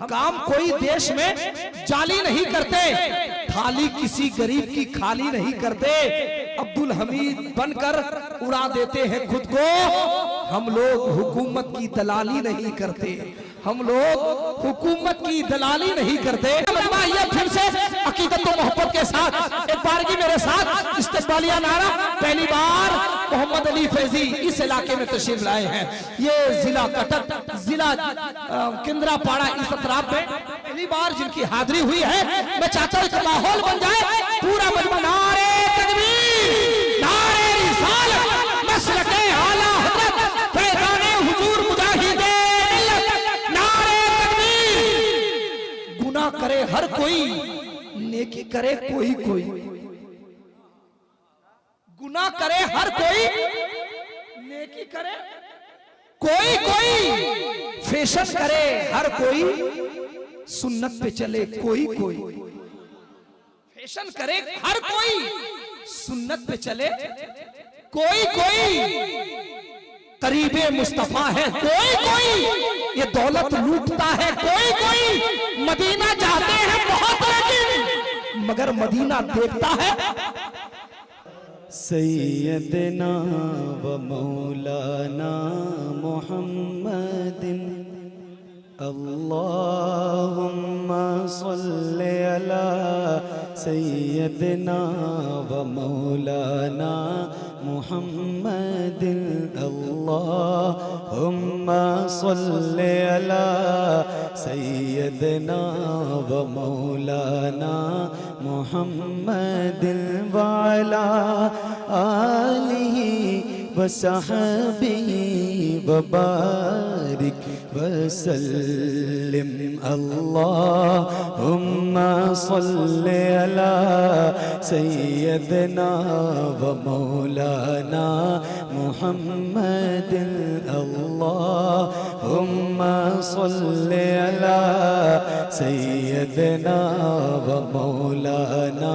काम कोई देश में जाली नहीं करते, थाली किसी गरीब की खाली नहीं करते, अब्दुल हमीद बनकर उड़ा देते हैं खुद को। हम लोग हुकूमत की दलाली नहीं करते, हम लोग हुकूमत की दलाली नहीं करते। ये फिर से अकीदत और मोहब्बत के साथ एक बार की मेरे साथ इस्तेमालिया नारा। पहली बार मोहम्मद अली फैजी इस इलाके में तशरीफ लाए हैं। ये जिला कटक, जिला केंद्रापाड़ा, इस अतराफ में पहली बार जिनकी हाजिरी हुई है। मैं चाहता हूं कि माहौल बन जाए, पूरा मजमा नारे तकबीर, नारे रिसालत, मसलके आला हज़रत फैज़ाने हुजूर मुजाहिदे मिल्लत, नारे तकबीर। गुनाह करे हर कोई, नेकी करे कोई कोई। गुनाह करे हर कोई, नेकी करे कोई कोई। फैशन करे हर कोई, सुन्नत पे चले कोई कोई। फैशन करे हर कोई, सुन्नत पे चले कोई कोई। करीबे मुस्तफा है कोई कोई, ये दौलत लूटता है कोई कोई। मदीना चाहते हैं बहुत लेकिन मगर मदीना देखता है। सैयदना व मौलाना मुहम्मदिन अल्लाहुम्मा सल्ली अला सैयदना व मौलाना मुहम्मदिन अल्लाहुम्मा सल्ली अला सैयदना व मौलाना मुहम्मदिन व अला आलिहि व सहबिहि व बारिक वसल्लिम अल्लाहुम्मा सल्ली अला सैयदना व मौलाना मुहम्मदिन अल्लाहुम्मा सल्ली अला सैयदना व मौलाना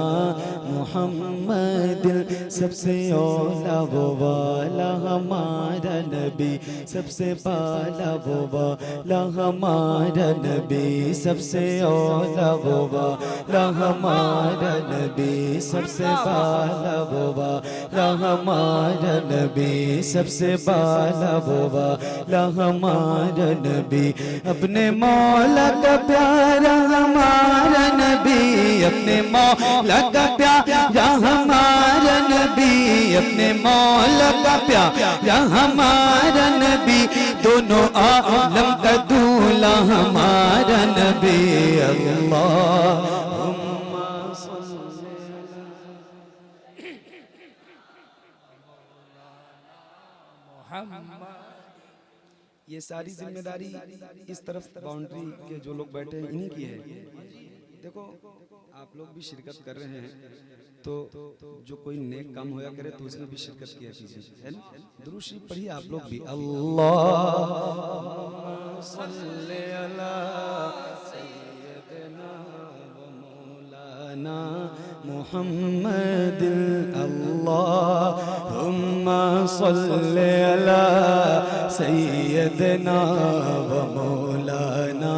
मुहम्मदिन। सबसे औला वो वाला हमारा नबी, सबसे बाला वो वाला हमारा नबी, सबसे औला वो वाला हमारा नबी, सबसे बाला वो वाला हमारा नबी, सबसे बाला वो वाला हमारा नबी। अपने मौला का प्यारा हमारा नबी, अपने मौला का प्यारा हमारा नबी, अपने मौला का प्यारा हमारा नबी, दोनों आलम का दूल्हा हमारा नबी। अल्लाहुम्मा सल्ली अला। ये सारी जिम्मेदारी इस तरफ बाउंड्री के जो लोग बैठे हैं इन्हीं की है। देखो आप लोग भी शिरकत कर रहे हैं, तो जो कोई नेक काम होया करे तो उसमें भी शिरकत किया कीजिए, है ना। दुरूद शरीफ पढ़िए आप लोग भी। अल्लाहुम्मा सल्ली अला सय्यदना व मौलाना मुहम्मदिन अल्लाहुम्मा सल्ली अला सय्यदना व मौलाना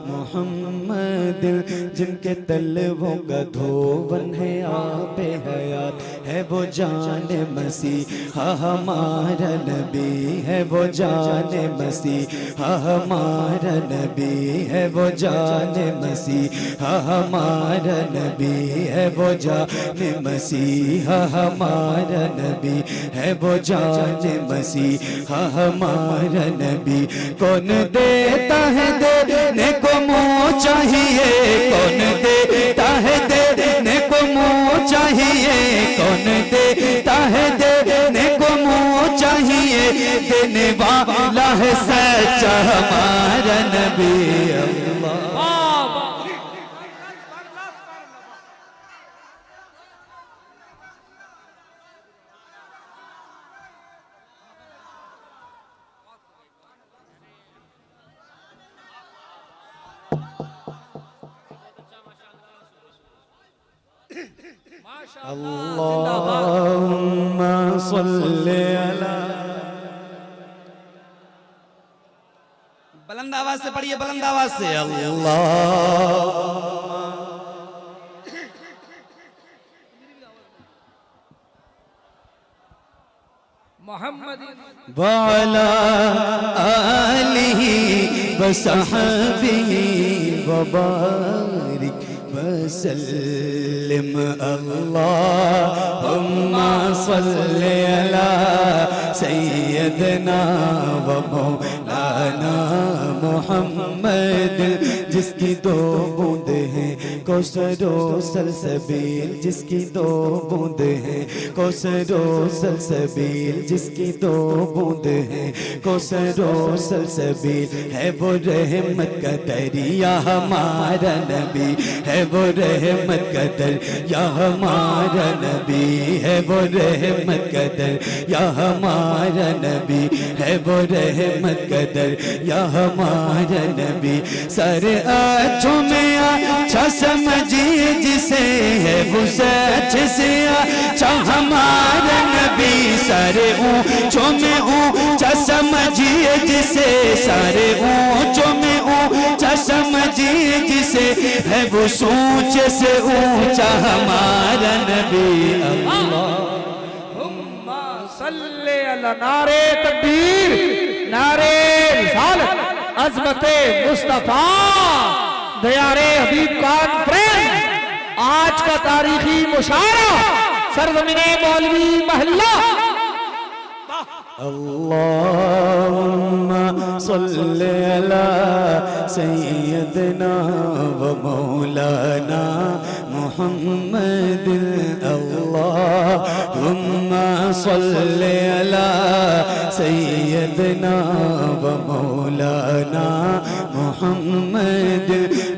मुहम्मदिन। जिनके तलवों का धोवन है आबे हयात है वो जान मसीहा हमारा नबी, है वो जान मसीहा हमारा नबी, है वो जान मसीहा हमारा नबी, है वो जान मसीहा हमारा नबी, है वो जान मसीहा हमारा नबी। कौन देता है देने को मुँह चाहिए, कौन देता है देने को मुँह चाहिए, कौन देता है देने को मुँह चाहिए, देने वाला है सच्चा हमारा नबी। अल्लाह अल्लाहुम्मा सल्ली अला। बुलंद आवाज से पढ़िए बुलंद आवाज से अल्लाह मोहम्मद वाला आलिही वसहबिही वबारिक वसल्लिम अल्लाहुम्मा सल्ली अला सय्यदना व मौलाना मुहम्मद जिसकी दो बूंद हैं कौसरो सलसबील जिसकी दो बूंद हैं कौसरो सलसबील जिसकी दो बूंद हैं कौसरो सलसबील है वो रहमत का दरिया हमारा नबी है वो रहमत का दरिया हमारा नबी है वो रहमत का दरिया हमारा नबी है वो रहमत का दरिया हमारा नबी सारे अच्छों में अच्छा समझिए जिसे है वो सच से अच्छा हमारा नबी सारे ऊंचों में ऊंचा समझिए जिसे सारे ऊंचों में ऊंचा समझिए जिसे है वो सोच से ऊंचा हमारा नबी अल्लाहुम्मा सल्ले अला नारे तकबीर नारे रिसालत अज़मते मुस्तफा दयारे हबीब कॉन्फ्रेंस आज का तारीखी मुशायरा सरज़मीने मौलवी महल्ला अल्लाहुम्मा सल्ली अला सय्यदना व मौलाना मुहम्मद अल्लाहुम्मा सल्ली अला सय्यदना व मौलाना मुहम्मद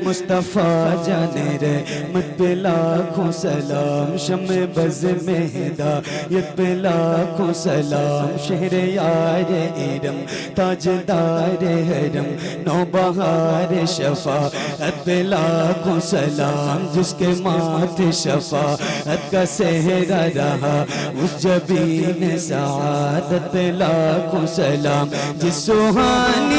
मुस्तफ़ा जाने रहमत पे लाखों सलाम शम्मे बज़ में हिदायत पे लाखों सलाम शहर यार इरम ताजदार हरम नौबहार शफाअत पे लाखों सलाम जिसके माथे शफाअत का सेहरा रहा उस जबीन सआदत पे लाखों सलाम जिस सुहानी